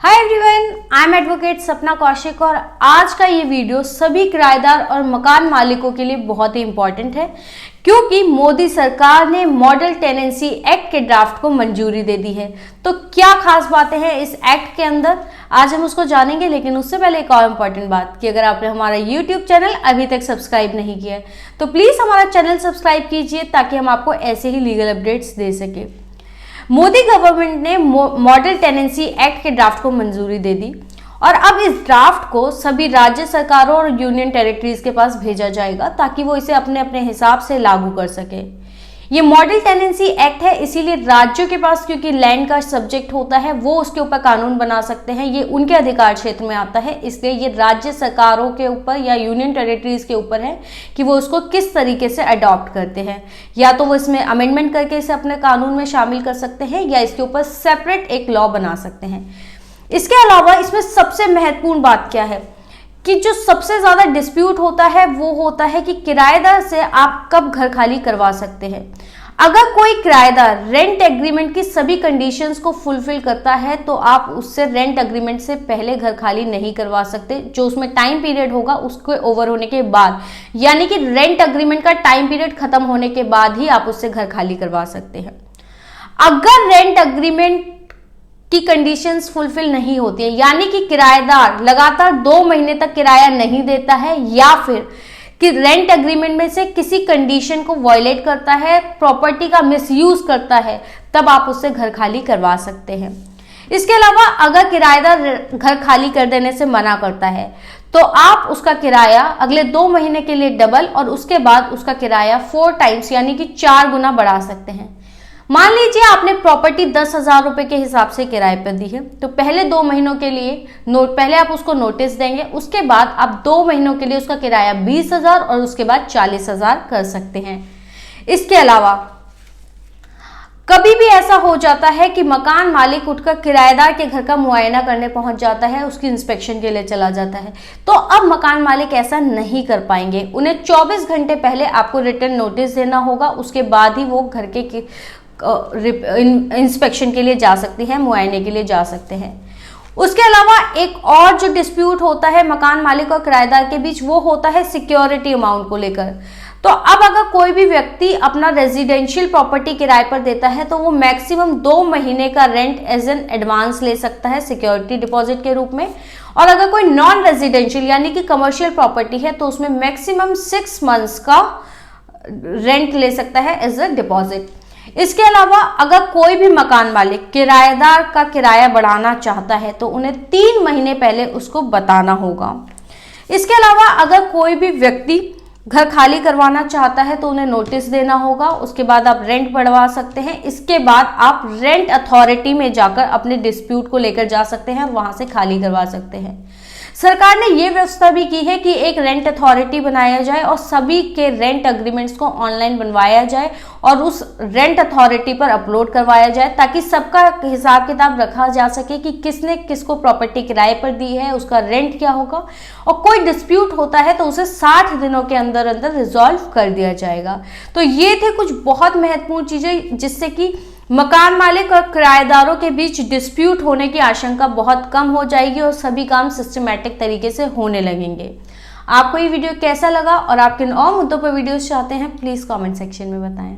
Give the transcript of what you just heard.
Hi everyone, I am advocate सपना कौशिक और आज का ये वीडियो सभी किराएदार और मकान मालिकों के लिए बहुत ही इंपॉर्टेंट है क्योंकि मोदी सरकार ने मॉडल टेनेंसी एक्ट के ड्राफ्ट को मंजूरी दे दी है। तो क्या खास बातें हैं इस एक्ट के अंदर, आज हम उसको जानेंगे। लेकिन उससे पहले एक और इम्पॉर्टेंट बात कि अगर आपने हमारा यूट्यूब चैनल अभी तक सब्सक्राइब नहीं किया है तो प्लीज़ हमारा चैनल सब्सक्राइब कीजिए ताकि हम आपको ऐसे ही लीगल अपडेट्स दे सके। मोदी गवर्नमेंट ने मॉडल टेनेंसी एक्ट के ड्राफ्ट को मंजूरी दे दी और अब इस ड्राफ्ट को सभी राज्य सरकारों और यूनियन टेरिटरीज के पास भेजा जाएगा ताकि वो इसे अपने अपने हिसाब से लागू कर सके। ये मॉडल टेनेंसी एक्ट है, इसीलिए राज्यों के पास क्योंकि लैंड का सब्जेक्ट होता है वो उसके ऊपर कानून बना सकते हैं, ये उनके अधिकार क्षेत्र में आता है। इसलिए ये राज्य सरकारों के ऊपर या यूनियन टेरिटरीज के ऊपर है कि वो उसको किस तरीके से अडॉप्ट करते हैं। या तो वो इसमें अमेंडमेंट करके इसे अपने कानून में शामिल कर सकते हैं या इसके ऊपर सेपरेट एक लॉ बना सकते हैं। इसके अलावा इसमें सबसे महत्वपूर्ण बात क्या है कि जो सबसे ज्यादा डिस्प्यूट होता है वो होता है कि किराएदार से आप कब घर खाली करवा सकते हैं। अगर कोई किराएदार रेंट एग्रीमेंट की सभी कंडीशंस को फुलफिल करता है तो आप उससे रेंट एग्रीमेंट से पहले घर खाली नहीं करवा सकते। जो उसमें टाइम पीरियड होगा उसके ओवर होने के बाद, यानी कि रेंट एग्रीमेंट का टाइम पीरियड खत्म होने के बाद ही आप उससे घर खाली करवा सकते हैं। अगर रेंट एग्रीमेंट की कंडीशंस फुलफिल नहीं होती है, यानी कि किराएदार लगातार 2 महीने तक किराया नहीं देता है या फिर कि रेंट एग्रीमेंट में से किसी कंडीशन को वायलेट करता है, प्रॉपर्टी का मिसयूज करता है, तब आप उससे घर खाली करवा सकते हैं। इसके अलावा अगर किराएदार घर खाली कर देने से मना करता है तो आप उसका किराया अगले 2 महीने के लिए डबल और उसके बाद उसका किराया 4 टाइम्स यानी कि 4 गुना बढ़ा सकते हैं। मान लीजिए आपने प्रॉपर्टी 10,000 रुपए के हिसाब से किराए पर दी है तो पहले 2 महीनों के लिए पहले आप उसको नोटिस देंगे, उसके बाद आप 2 महीनों के लिए उसका किराया 20,000 और उसके बाद 40,000 कर सकते हैं। इसके अलावा कभी भी ऐसा हो जाता है कि मकान मालिक उठकर किराएदार के घर का मुआयना करने पहुंच जाता है, उसकी इंस्पेक्शन के लिए चला जाता है, तो अब मकान मालिक ऐसा नहीं कर पाएंगे। उन्हें 24 घंटे पहले आपको रिटर्न नोटिस देना होगा, उसके बाद ही वो घर के इंस्पेक्शन के लिए जा सकती है, मुआयने के लिए जा सकते हैं। उसके अलावा एक और जो डिस्प्यूट होता है मकान मालिक और किराएदार के बीच वो होता है सिक्योरिटी अमाउंट को लेकर। तो अब अगर कोई भी व्यक्ति अपना रेजिडेंशियल प्रॉपर्टी किराए पर देता है तो वो मैक्सिमम 2 महीने का रेंट एज एन एडवांस ले सकता है सिक्योरिटी डिपॉजिट के रूप में, और अगर कोई नॉन रेजिडेंशियल यानी कि कमर्शियल प्रॉपर्टी है तो उसमें मैक्सिमम 6 मंथ्स का रेंट ले सकता है एज अ डिपॉजिट। इसके अलावा अगर कोई भी मकान मालिक किराएदार का किराया बढ़ाना चाहता है तो उन्हें 3 महीने पहले उसको बताना होगा। इसके अलावा अगर कोई भी व्यक्ति घर खाली करवाना चाहता है तो उन्हें नोटिस देना होगा, उसके बाद आप रेंट बढ़वा सकते हैं। इसके बाद आप रेंट अथॉरिटी में जाकर अपने डिस्प्यूट को लेकर जा सकते हैं और वहां से खाली करवा सकते हैं। सरकार ने यह व्यवस्था भी की है कि एक रेंट अथॉरिटी बनाया जाए और सभी के रेंट एग्रीमेंट्स को ऑनलाइन बनवाया जाए और उस रेंट अथॉरिटी पर अपलोड करवाया जाए ताकि सबका हिसाब किताब रखा जा सके कि किसने किसको प्रॉपर्टी किराए पर दी है, उसका रेंट क्या होगा, और कोई डिस्प्यूट होता है तो उसे 60 दिनों के अंदर अंदर रिजॉल्व कर दिया जाएगा। तो ये थे कुछ बहुत महत्वपूर्ण चीजें जिससे कि मकान मालिक और किराएदारों के बीच डिस्प्यूट होने की आशंका बहुत कम हो जाएगी और सभी काम सिस्टमैटिक तरीके से होने लगेंगे। आपको ये वीडियो कैसा लगा और आप किन और मुद्दों पर वीडियोस चाहते हैं प्लीज कमेंट सेक्शन में बताएं।